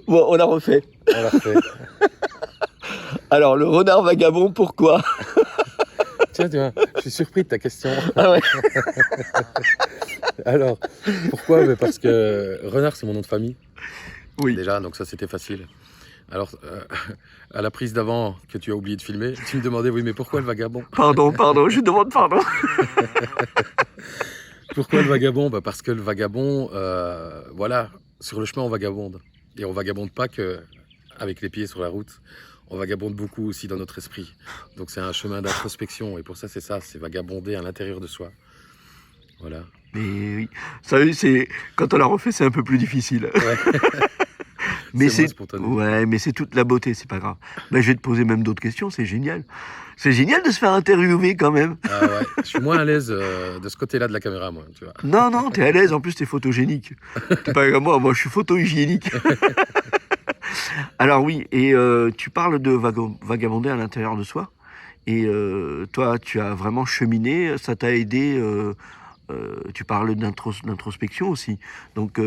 Bon, on la refait. On l'a refait. Alors, le renard vagabond, pourquoi? Tiens, tu vois, je suis surpris de ta question. Ah ouais. Alors, pourquoi? Parce que Renard, c'est mon nom de famille, Oui. déjà, donc ça, c'était facile. Alors, à la prise d'avant que tu as oublié de filmer, tu me demandais, oui, mais pourquoi le vagabond? Pardon, je demande pardon. Pourquoi le vagabond? Parce que le vagabond, voilà, sur le chemin, on vagabonde. Et on vagabonde pas que avec les pieds sur la route, on vagabonde beaucoup aussi dans notre esprit. Donc c'est un chemin d'introspection, et pour ça, c'est vagabonder à l'intérieur de soi. Voilà. Mais oui, ça, c'est quand on la refait, c'est un peu plus difficile. Ouais. Mais C'est moins spontané. ouais, mais c'est toute la beauté, c'est pas grave. Ben, je vais te poser même d'autres questions, c'est génial. C'est génial de se faire interviewer quand même. Ah ouais, je suis moins à l'aise de ce côté-là de la caméra, moi, tu vois. Non, t'es à l'aise, en plus t'es photogénique. T'es pas comme moi je suis photo-hygiénique. Alors oui, et tu parles de vagabonder à l'intérieur de soi. Et toi, tu as vraiment cheminé, ça t'a aidé. Tu parles d'introspection aussi. Donc,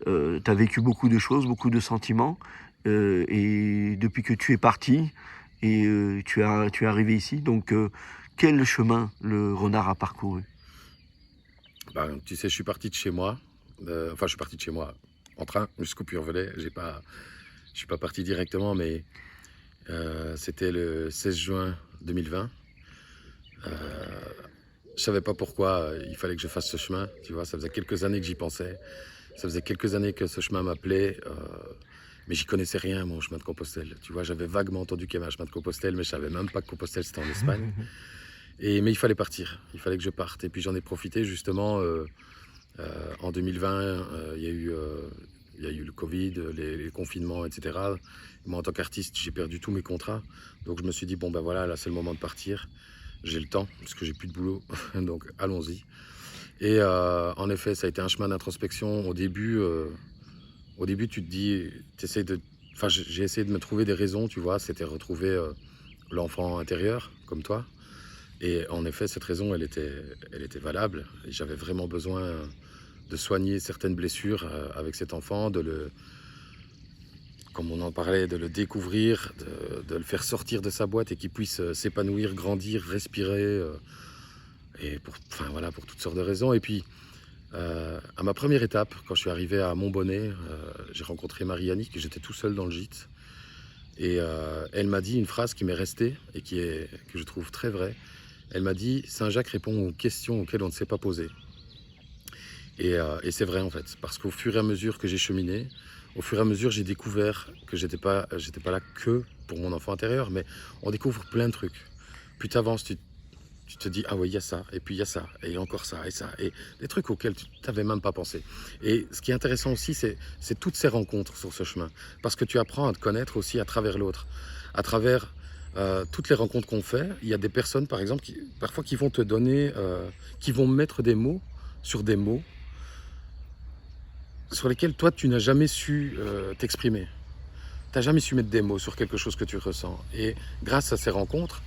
tu as vécu beaucoup de choses, beaucoup de sentiments. Et depuis que tu es parti, et tu es arrivé ici, donc quel chemin le renard a parcouru? Tu sais, je suis parti de chez moi. Enfin, je suis parti de chez moi en train jusqu'au Puy-en-Velay. Je suis pas parti directement, mais c'était le 16 juin 2020. Je savais pas pourquoi il fallait que je fasse ce chemin. Tu vois, ça faisait quelques années que j'y pensais. Ça faisait quelques années que ce chemin m'appelait. Mais j'y connaissais rien, mon chemin de Compostelle. Tu vois, j'avais vaguement entendu qu'il y avait un chemin de Compostelle, mais je savais même pas que Compostelle, c'était en Espagne. Mais il fallait partir. Il fallait que je parte. Et puis j'en ai profité justement. En 2020, il y a eu le Covid, les confinements, etc. Moi, en tant qu'artiste, j'ai perdu tous mes contrats. Donc, je me suis dit, bon, ben voilà, là, c'est le moment de partir. J'ai le temps, parce que j'ai plus de boulot. Donc, allons-y. Et en effet, ça a été un chemin d'introspection. Au début, tu te dis, enfin, j'ai essayé de me trouver des raisons, tu vois. C'était retrouver l'enfant intérieur, comme toi. Et en effet, cette raison, elle était valable. Et j'avais vraiment besoin de soigner certaines blessures avec cet enfant, comme on en parlait, de le découvrir, de le faire sortir de sa boîte et qu'il puisse s'épanouir, grandir, respirer, et enfin, voilà, pour toutes sortes de raisons. Et puis, à ma première étape, quand je suis arrivé à Montbonnet, j'ai rencontré Marie-Annie, que j'étais tout seul dans le gîte. Et elle m'a dit une phrase qui m'est restée et que je trouve très vraie. Elle m'a dit, Saint-Jacques répond aux questions auxquelles on ne s'est pas posé. Et c'est vrai en fait, parce qu'au fur et à mesure que j'ai cheminé, au fur et à mesure j'ai découvert que j'étais pas là que pour mon enfant intérieur, mais on découvre plein de trucs. Plus tu avances, tu te dis, ah oui, il y a ça, et puis il y a ça, et encore ça, et des trucs auxquels tu n'avais même pas pensé. Et ce qui est intéressant aussi, c'est toutes ces rencontres sur ce chemin, parce que tu apprends à te connaître aussi à travers l'autre, à travers toutes les rencontres qu'on fait. Il y a des personnes, par exemple, parfois qui vont te donner, qui vont mettre des mots sur des mots, sur lesquels toi tu n'as jamais su t'exprimer. Tu n'as jamais su mettre des mots sur quelque chose que tu ressens. Et grâce à ces rencontres,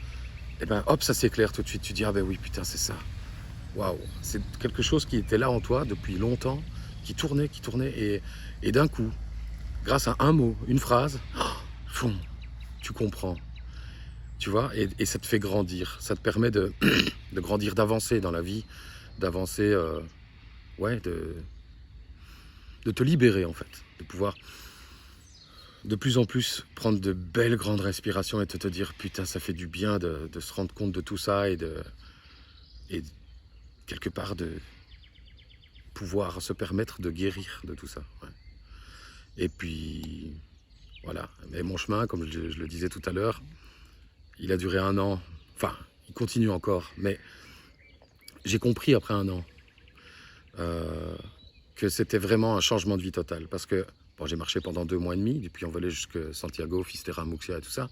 eh ben, hop, ça s'éclaire tout de suite. Tu dis, ah ben oui, putain, c'est ça. Waouh, c'est quelque chose qui était là en toi depuis longtemps, qui tournait, et d'un coup, grâce à un mot, une phrase, fou, tu comprends. Tu vois, et ça te fait grandir. Ça te permet de, de grandir, d'avancer dans la vie, d'avancer, ouais, de te libérer en fait, de pouvoir de plus en plus prendre de belles grandes respirations et te dire putain ça fait du bien de se rendre compte de tout ça et quelque part de pouvoir se permettre de guérir de tout ça. Ouais. Et puis voilà, mais mon chemin, comme je le disais tout à l'heure, il a duré 1 an, enfin il continue encore, mais j'ai compris après 1 an que c'était vraiment un changement de vie total. Parce que bon, j'ai marché pendant 2 mois et demi, depuis on volait jusqu'à Santiago, Fisterra, Muxia et tout ça.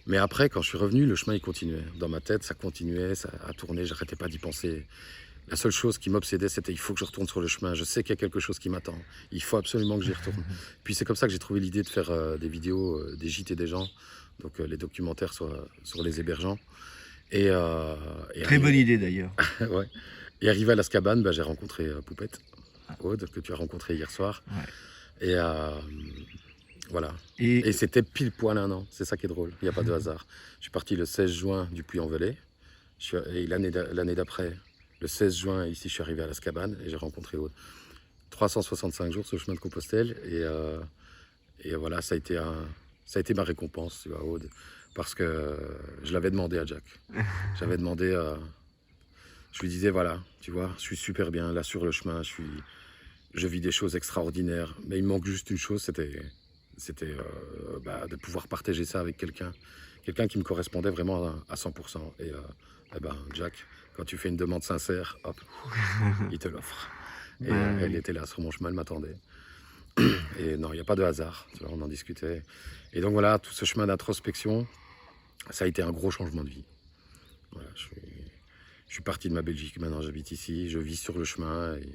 Mais après, quand je suis revenu, le chemin il continuait. Dans ma tête, ça continuait, ça a tourné, j'arrêtais pas d'y penser. La seule chose qui m'obsédait, c'était il faut que je retourne sur le chemin. Je sais qu'il y a quelque chose qui m'attend. Il faut absolument que j'y retourne. Puis c'est comme ça que j'ai trouvé l'idée de faire des vidéos, des gîtes et des gens. Donc les documentaires sur les hébergeants. Et Très bonne idée d'ailleurs. ouais. Et arrivé à l'Azkaban, j'ai rencontré Poupette, Aude, que tu as rencontré hier soir. Ouais. Et voilà. Et Et c'était pile poil 1 an. C'est ça qui est drôle. Il n'y a pas de hasard. Je suis parti le 16 juin du Puy-en-Velay. Et l'année d'après, le 16 juin, ici, je suis arrivé à Las Cabanes et j'ai rencontré Aude. 365 jours sur le chemin de Compostelle. Et voilà, ça a été ma récompense, tu vois, Aude. Parce que je l'avais demandé à Jack. J'avais demandé, je lui disais, voilà, tu vois, je suis super bien là sur le chemin, je vis des choses extraordinaires. Mais il me manque juste une chose, c'était de pouvoir partager ça avec quelqu'un qui me correspondait vraiment à 100%. Et ben, Jack, quand tu fais une demande sincère, hop, il te l'offre. Et ben, elle était là sur mon chemin, elle m'attendait. Et non, il n'y a pas de hasard, tu vois, on en discutait. Et donc voilà, tout ce chemin d'introspection, ça a été un gros changement de vie. Voilà, je suis parti de ma Belgique, maintenant j'habite ici, je vis sur le chemin. Et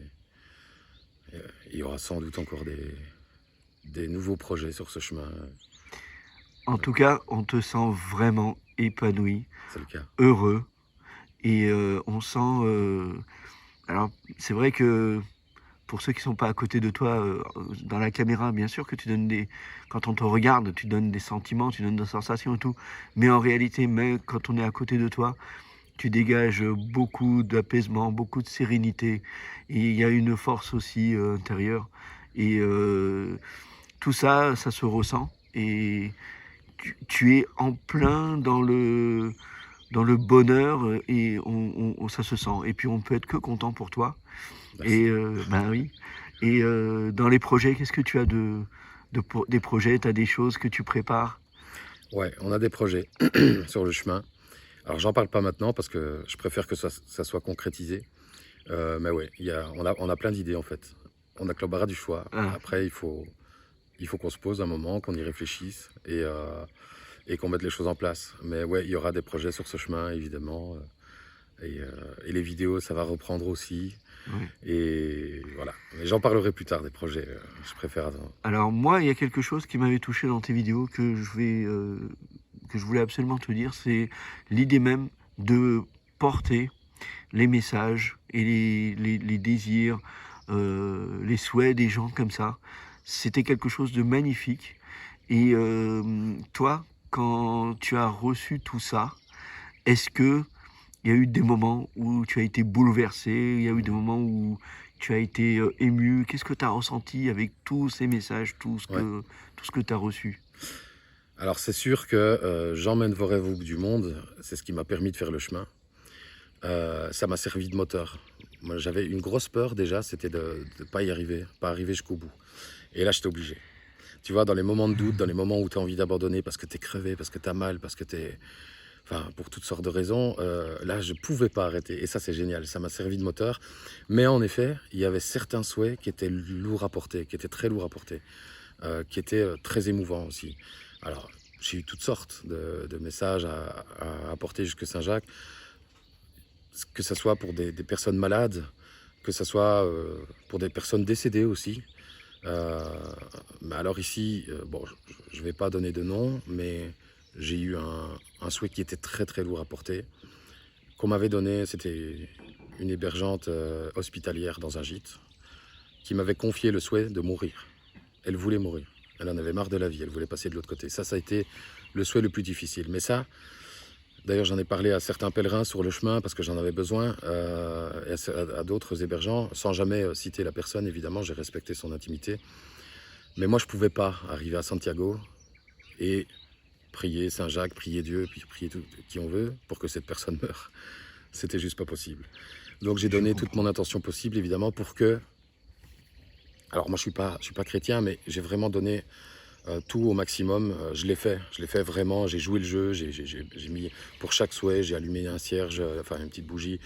il y aura sans doute encore des nouveaux projets sur ce chemin. en tout cas, on te sent vraiment épanoui, C'est le cas. heureux, et on sent... alors, c'est vrai que pour ceux qui sont pas à côté de toi, dans la caméra, bien sûr que tu donnes des... Quand on te regarde, tu donnes des sentiments, tu donnes des sensations et tout. Mais en réalité, même quand on est à côté de toi, tu dégages beaucoup d'apaisement, beaucoup de sérénité. Et il y a une force aussi intérieure. Et tout ça, ça se ressent. Et tu es en plein dans le bonheur et ça se sent. Et puis on peut être que content pour toi. Merci. Et ben oui. Et dans les projets, qu'est-ce que tu as des projets, tu as des choses que tu prépares? Ouais, on a des projets sur le chemin. Alors j'en parle pas maintenant parce que je préfère que ça soit concrétisé. Mais ouais, on a plein d'idées en fait. On a que l'embarras du choix. Ah, Après, il faut qu'on se pose un moment, qu'on y réfléchisse et qu'on mette les choses en place. Mais ouais, il y aura des projets sur ce chemin, évidemment. Et les vidéos, ça va reprendre aussi. ouais. Et voilà. Mais j'en parlerai plus tard des projets. Je préfère attendre. Alors moi, il y a quelque chose qui m'avait touché dans tes vidéos que je voulais absolument te dire, c'est l'idée même de porter les messages et les désirs, les souhaits des gens comme ça. C'était quelque chose de magnifique. Et toi, quand tu as reçu tout ça, est-ce que il y a eu des moments où tu as été bouleversé, il y a eu des moments où tu as été ému? Qu'est-ce que tu as ressenti avec tous ces messages, Ouais. tout ce que tu as reçu? Alors c'est sûr que j'emmène vos rêves au bout du monde. C'est ce qui m'a permis de faire le chemin. Ça m'a servi de moteur. Moi, j'avais une grosse peur déjà, c'était de ne pas y arriver, pas arriver jusqu'au bout. Et là, j'étais obligé. Tu vois, dans les moments de doute, dans les moments où tu as envie d'abandonner parce que tu es crevé, parce que tu as mal, parce que tu es... Enfin, pour toutes sortes de raisons, là, je pouvais pas arrêter. Et ça, c'est génial. Ça m'a servi de moteur. Mais en effet, il y avait certains souhaits qui étaient lourds à porter, qui étaient très lourds à porter, qui étaient très émouvants aussi. Alors, j'ai eu toutes sortes de messages à apporter jusque Saint-Jacques, que ce soit pour des personnes malades, que ce soit pour des personnes décédées aussi. Euh, mais alors ici, bon, je ne vais pas donner de nom, mais j'ai eu un souhait qui était très très lourd à porter, qu'on m'avait donné, c'était une hébergeante hospitalière dans un gîte, qui m'avait confié le souhait de mourir. Elle voulait mourir. Elle en avait marre de la vie, elle voulait passer de l'autre côté. Ça a été le souhait le plus difficile. Mais ça, d'ailleurs, j'en ai parlé à certains pèlerins sur le chemin parce que j'en avais besoin, et à d'autres hébergeants, sans jamais citer la personne, évidemment, j'ai respecté son intimité. Mais moi, je ne pouvais pas arriver à Santiago et prier Saint-Jacques, prier Dieu, puis prier tout qui on veut pour que cette personne meure. C'était juste pas possible. Donc j'ai Je donné toute comprends. mon attention possible, évidemment, pour que... Alors moi, je suis pas chrétien, mais j'ai vraiment donné tout au maximum. Je l'ai fait vraiment. J'ai joué le jeu. J'ai mis pour chaque souhait, j'ai allumé un cierge, enfin une petite bougie,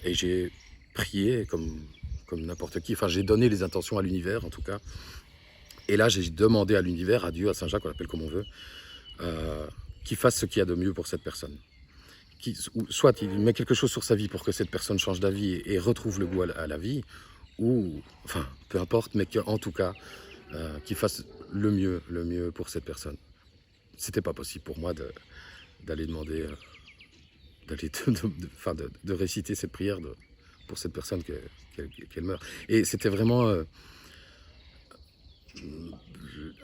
et j'ai prié comme n'importe qui. Enfin, j'ai donné les intentions à l'univers, en tout cas. Et là, j'ai demandé à l'univers, à Dieu, à Saint-Jacques, on l'appelle comme on veut, euh, qu'il fasse ce qu'il y a de mieux pour cette personne. Soit il met quelque chose sur sa vie pour que cette personne change d'avis et retrouve le goût à la vie, ou, enfin, peu importe, mais qu'en tout cas, qu'il fasse le mieux pour cette personne. C'était pas possible pour moi d'aller demander, enfin, de réciter cette prière pour cette personne qu'elle meurt. Et c'était vraiment,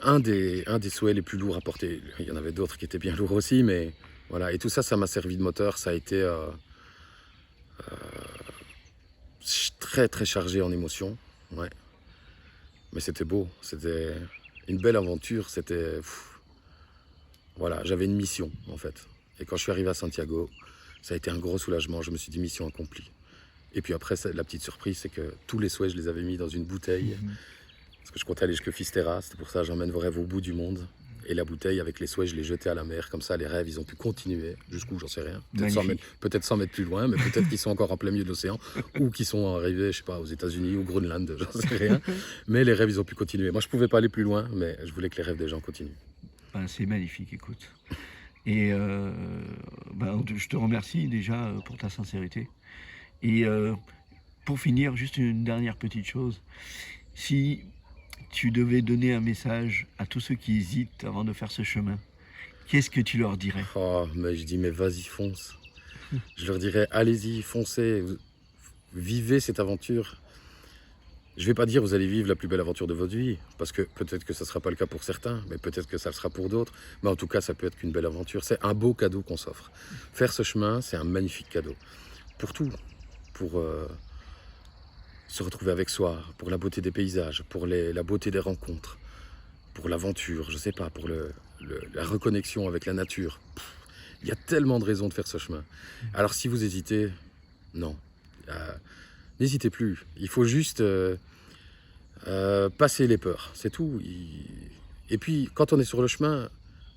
un des souhaits les plus lourds à porter. Il y en avait d'autres qui étaient bien lourds aussi, mais voilà. Et tout ça, ça m'a servi de moteur. Ça a été très très chargé en émotions. Ouais. Mais c'était beau. C'était une belle aventure. C'était voilà. J'avais une mission en fait. Et quand je suis arrivé à Santiago, ça a été un gros soulagement. Je me suis dit mission accomplie. Et puis après, la petite surprise, c'est que tous les souhaits, je les avais mis dans une bouteille. Parce que je comptais aller jusqu'à Fisterra. C'était pour ça que j'emmène vos rêves au bout du monde. Et la bouteille avec les souhaits, je l'ai jetée à la mer. Comme ça, les rêves, ils ont pu continuer. Jusqu'où, j'en sais rien. Peut-être 100 mètres plus loin, mais peut-être qu'ils sont encore en plein milieu de l'océan. Ou qu'ils sont arrivés, je sais pas, aux États-Unis ou Groenland, j'en sais rien. Mais les rêves, ils ont pu continuer. Moi, je pouvais pas aller plus loin, mais je voulais que les rêves des gens continuent. Ben, c'est magnifique, écoute. Et je te remercie déjà pour ta sincérité. Et pour finir, juste une dernière petite chose. Si tu devais donner un message à tous ceux qui hésitent avant de faire ce chemin, qu'est-ce que tu leur dirais? Oh, mais je dis, mais vas-y, fonce. Je leur dirais, allez-y, foncez. Vivez cette aventure. Je vais pas dire vous allez vivre la plus belle aventure de votre vie, parce que peut-être que ça sera pas le cas pour certains, mais peut-être que ça le sera pour d'autres. Mais en tout cas, ça peut être qu'une belle aventure. C'est un beau cadeau qu'on s'offre. Faire ce chemin, c'est un magnifique cadeau. Pour tout. Pour se retrouver avec soi, pour la beauté des paysages, pour la beauté des rencontres, pour l'aventure, je sais pas, pour la reconnexion avec la nature. Il y a tellement de raisons de faire ce chemin. Alors si vous hésitez, non. N'hésitez plus. Il faut juste passer les peurs, c'est tout. Et puis, quand on est sur le chemin,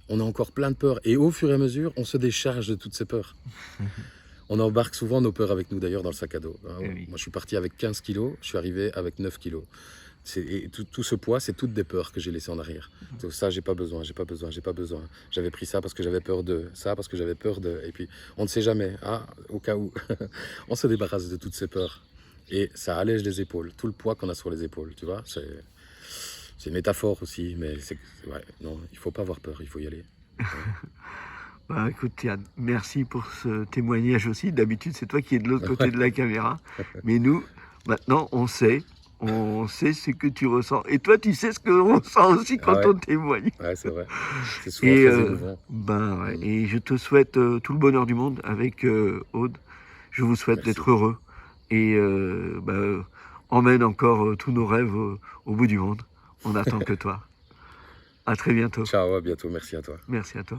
on a encore plein de peurs. Et au fur et à mesure, on se décharge de toutes ces peurs. On embarque souvent nos peurs avec nous, d'ailleurs, dans le sac à dos. Oui. Moi, je suis parti avec 15 kilos, je suis arrivé avec 9 kilos. Et tout ce poids, c'est toutes des peurs que j'ai laissées en arrière. Donc ça, j'ai pas besoin. J'avais pris ça parce que j'avais peur de ça, parce que j'avais peur de... Et puis, on ne sait jamais, au cas où. On se débarrasse de toutes ces peurs. Et ça allège les épaules, tout le poids qu'on a sur les épaules, tu vois. C'est une métaphore aussi, mais non, il faut pas avoir peur, il faut y aller. Ouais. Bah, écoute, Yann, merci pour ce témoignage aussi. D'habitude, c'est toi qui es de l'autre côté de la caméra. Mais nous, maintenant, on sait ce que tu ressens. Et toi, tu sais ce qu'on ressent aussi quand on témoigne. Ouais, c'est vrai. C'est souvent très émouvant. Et je te souhaite tout le bonheur du monde avec Aude. Je vous souhaite d'être heureux. Et emmène encore tous nos rêves au bout du monde. On attend que toi. À très bientôt. Ciao, à bientôt. Merci à toi. Merci à toi.